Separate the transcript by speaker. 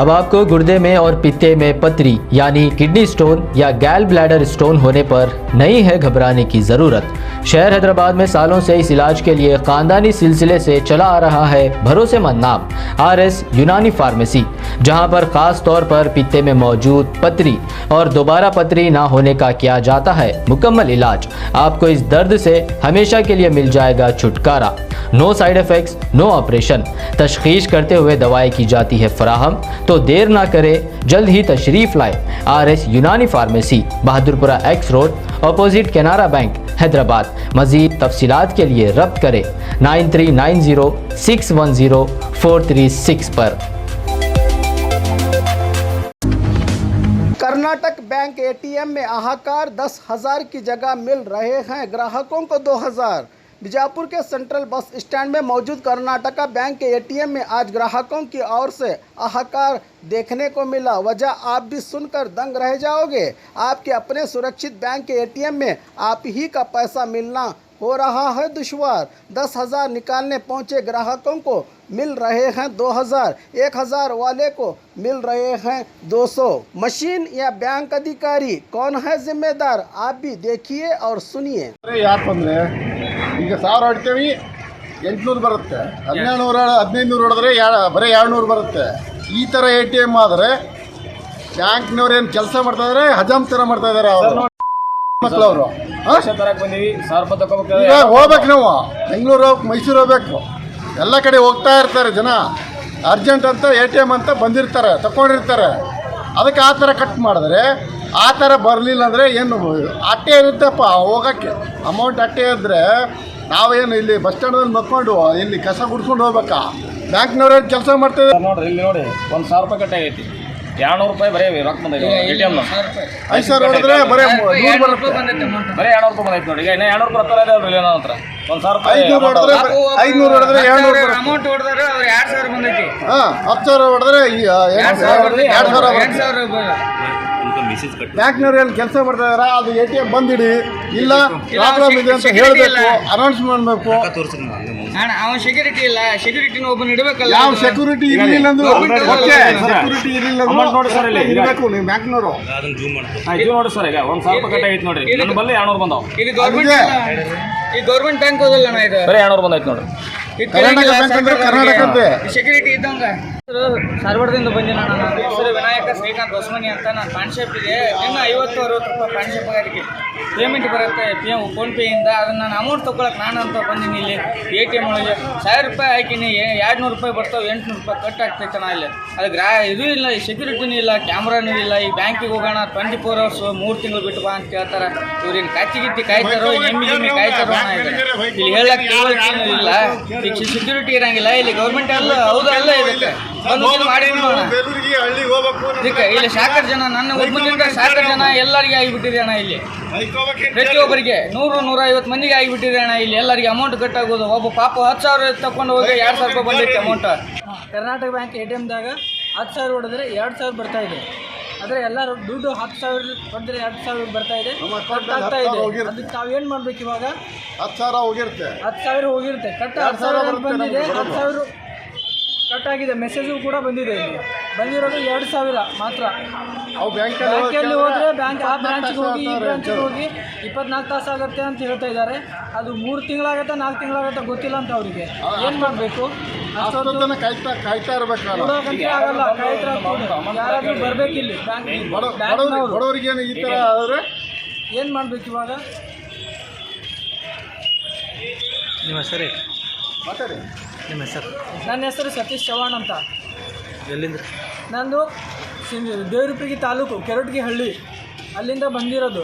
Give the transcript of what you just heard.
Speaker 1: अब आपको गुर्दे में और पित्ते में पथरी यानी किडनी स्टोन या गैल ब्लैडर स्टोन होने पर नहीं है घबराने की ज़रूरत। शहर हैदराबाद में सालों से इस इलाज के लिए खानदानी सिलसिले से चला आ रहा है भरोसेमंद नाम RS यूनानी फार्मेसी, जहां पर खास तौर पर पित्ते में मौजूद पथरी और दोबारा पथरी ना होने का किया जाता है मुकम्मल इलाज। आपको इस दर्द से हमेशा के लिए मिल जाएगा छुटकारा। No side effects, no operation. तशखीस करते हुए दवाएं की जाती है फराहम। तो देर ना करें, जल्द ही तशरीफ लाए RS यूनानी pharmacy, Bahadurpura X road, opposite Canara bank, Hyderabad. मज़ीद तफसीलात के लिए रब्त करें 9390610436 पर।
Speaker 2: कर्नाटक बैंक ATM में हाहाकार, 10,000 की जगह मिल रहे हैं ग्राहकों को 2,000। बीजापुर के सेंट्रल बस स्टैंड में मौजूद कर्नाटका बैंक के ATM में आज ग्राहकों की ओर से हाहाकार देखने को मिला। वजह आप भी सुनकर दंग रह जाओगे। आपके अपने सुरक्षित बैंक के ATM में आप ही का पैसा मिलना हो रहा है दुश्वार। 10,000 निकालने पहुंचे ग्राहकों को मिल रहे हैं 2,000, 1,000 वाले को मिल रहे हैं 200। मशीन या बैंक अधिकारी कौन है जिम्मेदार, आप भी देखिए और सुनिए।
Speaker 3: ಯಾಕಂದ್ರೆ ಈಗ 1000 ಹೊಡ್ತೀವಿ 800 ಬರುತ್ತೆ, 1500 ಹೊಡೆದ್ರೆ ಬರೀ 200 ಬರುತ್ತೆ। ಈ ಥರ ATM ಆದರೆ ಬ್ಯಾಂಕ್ನವ್ರು ಏನು ಕೆಲಸ ಮಾಡ್ತಾ ಇದ್ದಾರೆ, ಹಜಾಮ್ ಥರ ಮಾಡ್ತಾ ಇದ್ದಾರೆ ಅವರು ಮಕ್ಕಳವರು। ಈಗ ಹೋಗ್ಬೇಕು, ನಾವು ಬೆಂಗಳೂರು ಹೋಗ್ಬೇಕು, ಮೈಸೂರು ಹೋಗ್ಬೇಕು, ಎಲ್ಲ ಕಡೆ ಹೋಗ್ತಾ ಇರ್ತಾರೆ ಜನ। ಅರ್ಜೆಂಟ್ ಅಂತ ATM ಅಂತ ಬಂದಿರ್ತಾರೆ, ತಗೊಂಡಿರ್ತಾರೆ। ಅದಕ್ಕೆ ಆ ಥರ ಕಟ್ ಮಾಡಿದ್ರೆ, ಆ ಥರ ಬರಲಿಲ್ಲ ಅಂದರೆ ಏನು ಅಟ್ಟೆ ಇರುತ್ತಪ್ಪ ಹೋಗೋಕ್ಕೆ, ಅಮೌಂಟ್ ಅಟ್ಟೆ ಇದ್ದರೆ ನಾವೇನು ಇಲ್ಲಿ ಬಸ್ ಸ್ಟ್ಯಾಂಡಲ್ಲಿ ಮಕ್ಕೊಂಡು ಇಲ್ಲಿ ಕಸ ಗುಡ್ಸ್ಕೊಂಡು ಹೋಗ್ಬೇಕಾ? ಬ್ಯಾಂಕ್ನವ್ರೇನು ಕೆಲಸ ಮಾಡ್ತಾಯಿದ್ದಾರೆ
Speaker 4: ನೋಡ್ರಿ, ಇಲ್ಲಿ ನೋಡಿ 1,000 ರೂಪಾಯಿ ಕಟ್ಟಾಗೈತಿ, 200 ರೂಪಾಯಿ ಬರೀ ರೊಕ್ಕ ಬಂದೈತಿ ATM
Speaker 3: 5,000 ಹೊಡೆದ್ರೆ ಬರೀ 100 ಬರುತ್ತೆ,
Speaker 4: ಬರೀ 200 ರೂಪಾಯಿ ಬಂದೈತಿ ನೋಡಿ। ಈಗ 200 ರೂಪಾಯಿ ಹತ್ತಿರ ಇದೆ ನನ್ನ ಹತ್ರ। 1,000 ರೂಪಾಯಿ
Speaker 3: 500 ಹೊಡೆದ್ರೆ 200
Speaker 5: ಅಮೌಂಟ್ ಹೊಡೆದ್ರೆ ಅವ್ರು 2,000 ಬಂದೈತಿ।
Speaker 3: 10,000 ಹೊಡೆದ್ರೆ 2,000 ಬ್ಯಾಂಕ್ನವ್ರು ಏನು ಕೆಲಸ ಮಾಡ್ತಾ ಇದಾರೆ, ಅದು ATM ಬಂದಿಡಿ, ಇಲ್ಲ ಪ್ರಾಬ್ಲಮ್ ಇದೆ ಅಂತ ಹೇಳಬೇಕು, ಅನೌನ್ಸ್ ಮಾಡಬೇಕು।
Speaker 5: ಅವನ್ ಸೆಕ್ಯೂರಿಟಿ ಇಲ್ಲ, ಸೆಕ್ಯೂರಿಟಿನ ಒಬ್ಬನ ಇಡಬೇಕಲ್ಲ।
Speaker 3: ಯಾವ ಸೆಕ್ಯೂರಿಟಿ ಇರಲಿಲ್ಲ ಅಂದ್ರೆ ಸೆಕ್ಯೂರಿಟಿ ಇರಲಿಲ್ಲ
Speaker 4: ನೋಡಿ ಸರ್, ಇಲ್ಲಿ
Speaker 3: ಇರಬೇಕು ನೀವು ಬ್ಯಾಂಕ್ನವರು।
Speaker 4: ನೋಡಿ ಸರ್, ಈಗ 1,000 ರೂಪಾಯಿ ಕಟ್ಟಾಗೈತಿ ನೋಡ್ರಿ, ನನ್ನ ಬಲ್ಲಿ 200 ಬಂದಾವ।
Speaker 5: ಇದು ಗೌರ್ಮೆಂಟ್ ಬ್ಯಾಂಕ್ ಹೋದಲ್ಲ ಇದು,
Speaker 4: ಬರೀ 200 ಬಂದೈತಿ ನೋಡ್ರಿ।
Speaker 3: ಕರ್ನಾಟಕ ಬ್ಯಾಂಕ್ ಅಂದ್ರೆ ಕರ್ನಾಟಕದ್ದೇ
Speaker 5: ಸೆಕ್ಯೂರಿಟಿ ಇದ್ದಂಗ। ಧಾರವಾಡದಿಂದ ಬಂದಿನ ನನ್ನ ಹೆಸರು ವಿನಾಯಕ ಶ್ರೀಕಾಂತ್ ಹೊಸಮನಿ ಅಂತ, ನಾನು ಪಾನ್ ಶಾಪ್ ಇದೆ। ಇನ್ನು 50-60 ರೂಪಾಯಿ ಪಾನ್ ಶಾಪ್ ಅದಕ್ಕೆ ಪೇಮೆಂಟ್ ಬರುತ್ತೆ ಫೋನ್ಪೇಯಿಂದ। ಅದನ್ನು ನಾನು ಅಮೌಂಟ್ ತೊಗೊಳಕ್ಕೆ ನಾನು ಅಂತ ಬಂದೀನಿ ಇಲ್ಲಿ ATM ಒಳಗೆ। 1,000 ರೂಪಾಯಿ ಹಾಕಿನಿ, 200 ರೂಪಾಯಿ ಬರ್ತಾವೆ, 800 ರೂಪಾಯಿ ಕಟ್ ಆಗ್ತೈತೆ ನಾ ಇಲ್ಲಿ। ಅದು ಇದು ಇಲ್ಲ, ಈ ಸೆಕ್ಯೂರಿಟಿನೂ ಇಲ್ಲ, ಕ್ಯಾಮ್ರಾನೂ ಇಲ್ಲ। ಈ ಬ್ಯಾಂಕಿಗೆ ಹೋಗೋಣ 24 hours 3 ತಿಂಗಳು ಬಿಟ್ಟು ಬಾ ಅಂತ ಕೇಳ್ತಾರೆ। ಇವ್ರೇನು ಕಚ್ಚಿಗಿತ್ತಿ ಕಾಯ್ತಾರೋ, ಎಮ್ಮಿ ಕಾಯ್ತಾರೋ ಇಲ್ಲಿ ಹೇಳಕ್ಕೆ ತಿಳುವಳಿಕೆನೂ ಇಲ್ಲ। ಈಗ ಸೆಕ್ಯೂರಿಟಿ ಇರಂಗಿಲ್ಲ ಇಲ್ಲಿ, ಗೌರ್ಮೆಂಟ್ ಅಲ್ಲ ಹೌದು ಅಲ್ಲ ಇದಕ್ಕೆ ಮಾಡಿ ಇದಕ್ಕೆ ಇಲ್ಲಿ ಸಾಕಷ್ಟು ಜನ, ನನ್ನ ಒಬ್ಬನಿಂದ ಸಾಕಷ್ಟು ಜನ ಎಲ್ಲರಿಗೆ ಆಗಿಬಿಟ್ಟಿದೆ ಅಣ್ಣ ಇಲ್ಲಿ। ಪ್ರತಿಯೊಬ್ಬರಿಗೆ 100-150 ಮಂದಿಗೆ ಆಗಿಬಿಟ್ಟಿದೆ ಅಣ್ಣ ಇಲ್ಲಿ। ಎಲ್ಲರಿಗೆ ಅಮೌಂಟ್ ಕಟ್ಟಾಗೋದು, ಒಬ್ಬ ಪಾಪ 10,000 ತಗೊಂಡು ಹೋಗಿ 2,000 ರೂಪಾಯಿ ಬಂದೈತೆ ಅಮೌಂಟ್।
Speaker 6: ಕರ್ನಾಟಕ ಬ್ಯಾಂಕ್ ATMದಾಗ 10,000 ಹೊಡೆದ್ರೆ 2,000 ಬರ್ತಾ ಇದೆ, ಆದರೆ ಎಲ್ಲರೂ ದುಡ್ಡು 10,000 ಹೊಡೆದ್ರೆ 2,000 ಬರ್ತಾ ಇದೆ, ಕಟ್ಟಾಗ್ತಾ ಇದೆ। ಅದಕ್ಕೆ ತಾವೇನು ಮಾಡ್ಬೇಕು ಇವಾಗ?
Speaker 3: 10,000 ಹೋಗಿರುತ್ತೆ,
Speaker 6: 10,000 ಹೋಗಿರುತ್ತೆ, ಕಟ್ಟ 10,000 ಬಂದಿದೆ, 10,000 ಕಟ್ಟಾಗಿದೆ, ಮೆಸೇಜು ಕೂಡ ಬಂದಿದೆ। ಇಲ್ಲಿ ಬಂದಿರೋದು 2,000 ಮಾತ್ರ।
Speaker 3: ಅವು
Speaker 6: ಬ್ಯಾಂಕಲ್ಲಿ ಹೋದರೆ ಬ್ಯಾಂಕ್ ಆ ಬ್ರಾಂಚ್ಗೆ ಹೋಗಿ ಈ ಬ್ರಾಂಚ್ಗೆ ಹೋಗಿ 24 ತಾಸು ಆಗುತ್ತೆ ಅಂತ ಹೇಳ್ತಾ ಇದ್ದಾರೆ। ಅದು 3 ತಿಂಗಳಾಗತ್ತೆ 4 ತಿಂಗಳಾಗತ್ತೆ ಗೊತ್ತಿಲ್ಲ ಅಂತ ಅವರಿಗೆ। ಏನು ಮಾಡಬೇಕು?
Speaker 3: ಅಷ್ಟೊತ್ತನ ಕಾಯ್ತಾ ಇರಬೇಕಲ್ಲ,
Speaker 6: ಆಗಲ್ಲ, ಯಾರಾದರೂ ಬರಬೇಕು ಇಲ್ಲಿ
Speaker 3: ಬಡವರಿಗೆ ಈ ಥರ ಆದರೆ
Speaker 6: ಏನು ಮಾಡಬೇಕು ಇವಾಗ?
Speaker 1: ನಿಮ್ಮ ಹೆಸರು
Speaker 3: ಮಾತಾಡಿ।
Speaker 1: ನಿಮ್ಮ ಹೆಸರು?
Speaker 6: ನನ್ನ ಹೆಸರು ಸತೀಶ್ ಚವಾಣ್ ಅಂತ।
Speaker 1: ಎಲ್ಲಿಂದ?
Speaker 6: ನಂದು ದೇವರಪುರಗಿ ತಾಲೂಕು ಕೆರಟಗಿ ಹಳ್ಳಿ, ಅಲ್ಲಿಂದ ಬಂದಿರೋದು।